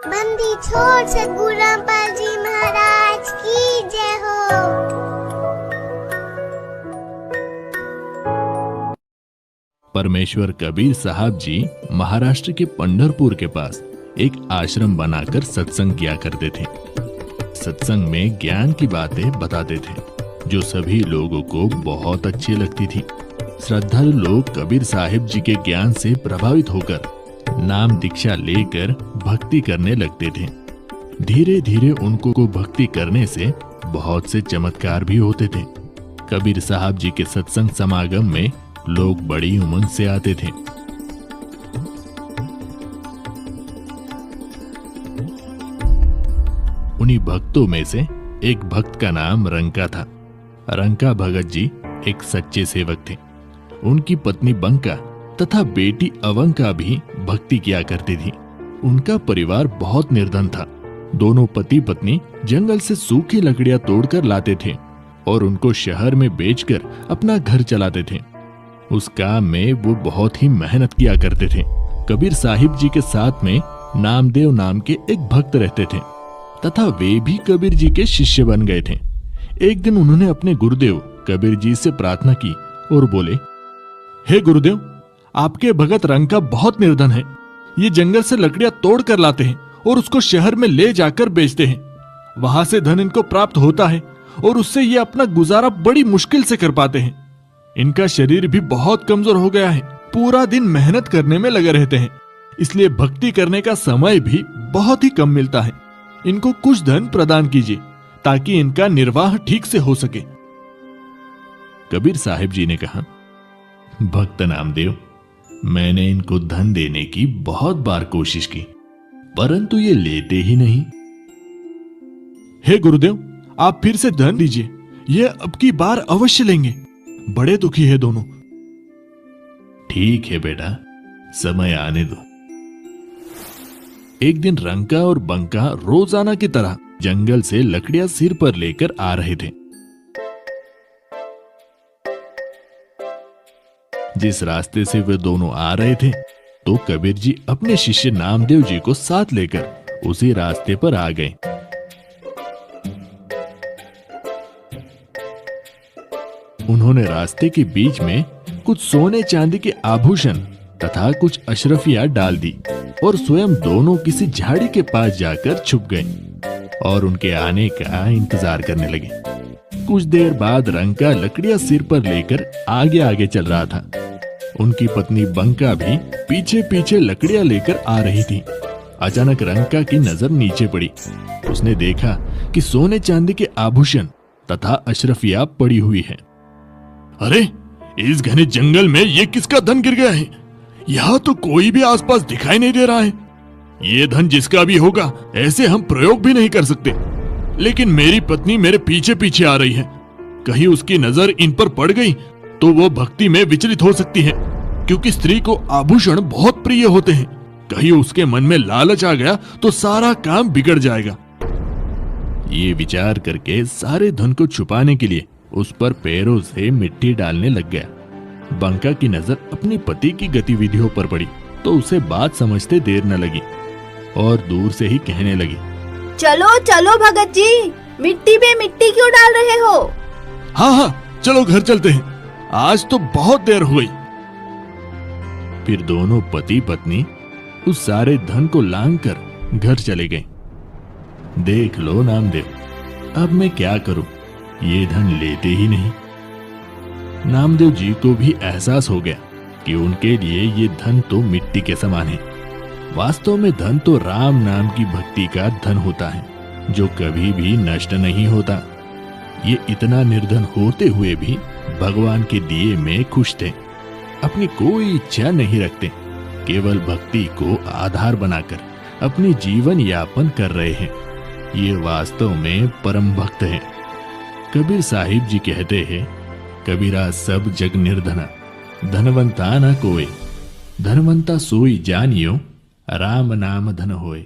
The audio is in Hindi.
बंदी छोड़ सद्गुरु रामपाल जी महाराज की जय हो। परमेश्वर कबीर साहब जी महाराष्ट्र के पंढरपुर के पास एक आश्रम बनाकर सत्संग किया करते थे। सत्संग में ज्ञान की बातें बताते थे जो सभी लोगों को बहुत अच्छी लगती थी। श्रद्धालु लोग कबीर साहिब जी के ज्ञान से प्रभावित होकर नाम दीक्षा लेकर भक्ति करने लगते थे। धीरे धीरे उनको को भक्ति करने से बहुत से चमत्कार भी होते थे। कबीर साहब जी के सत्संग समागम में लोग बड़ी उमंग से आते थे। उन्हीं भक्तों में से एक भक्त का नाम रंका था। रंका भगत जी एक सच्चे सेवक थे। उनकी पत्नी बंका तथा बेटी अवंका भी भक्ति किया करती थी। उनका परिवार बहुत निर्धन था। दोनों पति पत्नी जंगल से सूखी लकड़ियां तोड़कर लाते थे और उनको शहर में बेचकर अपना घर चलाते थे। उस काम में वो बहुत ही मेहनत किया करते थे। कबीर साहिब जी के साथ में नामदेव नाम के एक भक्त रहते थे तथा वे भी कबीर जी के शिष्य बन गए थे। एक दिन उन्होंने अपने गुरुदेव कबीर जी से प्रार्थना की और बोले, हे गुरुदेव, आपके भगत रंका बहुत निर्धन है। ये जंगल से लकड़ियां तोड़ कर लाते हैं और उसको शहर में ले जाकर बेचते हैं। वहां से धन इनको प्राप्त होता है और उससे ये अपना गुजारा बड़ी मुश्किल से कर पाते हैं। इनका शरीर भी बहुत कमजोर हो गया है। पूरा दिन मेहनत करने में लगे रहते हैं, इसलिए भक्ति करने का समय भी बहुत ही कम मिलता है। इनको कुछ धन प्रदान कीजिए ताकि इनका निर्वाह ठीक से हो सके। कबीर साहिब जी ने कहा, भक्त नामदेव, मैंने इनको धन देने की बहुत बार कोशिश की, परंतु ये लेते ही नहीं। हे गुरुदेव, आप फिर से धन दीजिए, ये अब की बार अवश्य लेंगे। बड़े दुखी है दोनों। ठीक है बेटा, समय आने दो। एक दिन रंका और बंका रोजाना की तरह जंगल से लकड़ियां सिर पर लेकर आ रहे थे। जिस रास्ते से वे दोनों आ रहे थे तो कबीर जी अपने शिष्य नामदेव जी को साथ लेकर उसी रास्ते पर आ गए। उन्होंने रास्ते के बीच में कुछ सोने चांदी के आभूषण तथा कुछ अशरफियां डाल दी और स्वयं दोनों किसी झाड़ी के पास जाकर छुप गए और उनके आने का इंतजार करने लगे। कुछ देर बाद रंका लकड़ियां सिर पर लेकर आगे आगे चल रहा था। उनकी पत्नी बंका भी पीछे पीछे लकड़ियां लेकर आ रही थी। अचानक रंका की नजर नीचे पड़ी। उसने देखा कि सोने चांदी के आभूषण तथा अशरफियां पड़ी हुई है। अरे, इस घने जंगल में ये किसका धन गिर गया है? यहाँ तो कोई भी आसपास दिखाई नहीं दे रहा है। ये धन जिसका भी होगा, ऐसे हम प्रयोग भी नहीं कर सकते। लेकिन मेरी पत्नी मेरे पीछे पीछे आ रही है। कहीं उसकी नजर इन पर पड़ गई तो वो भक्ति में विचलित हो सकती है, क्योंकि स्त्री को आभूषण बहुत प्रिय होते हैं। कहीं उसके मन में लालच आ गया तो सारा काम बिगड़ जाएगा। ये विचार करके सारे धन को छुपाने के लिए उस पर पैरों से मिट्टी डालने लग गया। बंका की नजर अपनी पति की गतिविधियों पर पड़ी तो उसे बात समझते देर न लगी और दूर से ही कहने लगी, चलो चलो भगत जी, मिट्टी पे मिट्टी क्यों डाल रहे हो? हाँ हाँ, चलो घर चलते हैं, आज तो बहुत देर हो गई। फिर दोनों पति पत्नी उस सारे धन को लांघकर घर चले गए। देख लो नामदेव, अब मैं क्या करूं, ये धन लेते ही नहीं। नामदेव जी को भी एहसास हो गया कि उनके लिए ये धन तो मिट्टी के समान है। वास्तव में धन तो राम नाम की भक्ति का धन होता है जो कभी भी नष्ट नहीं होता। ये इतना निर्धन होते हुए भी भगवान के दिए में खुश थे। अपनी कोई इच्छा नहीं रखते, केवल भक्ति को आधार बनाकर अपनी जीवन यापन कर रहे हैं। ये वास्तव में परम भक्त है। कबीर साहिब जी कहते हैं, कबीरा सब जग निर्धना, धनवंता न कोय, धनवंता सोई जानियो, राम नाम धन होए।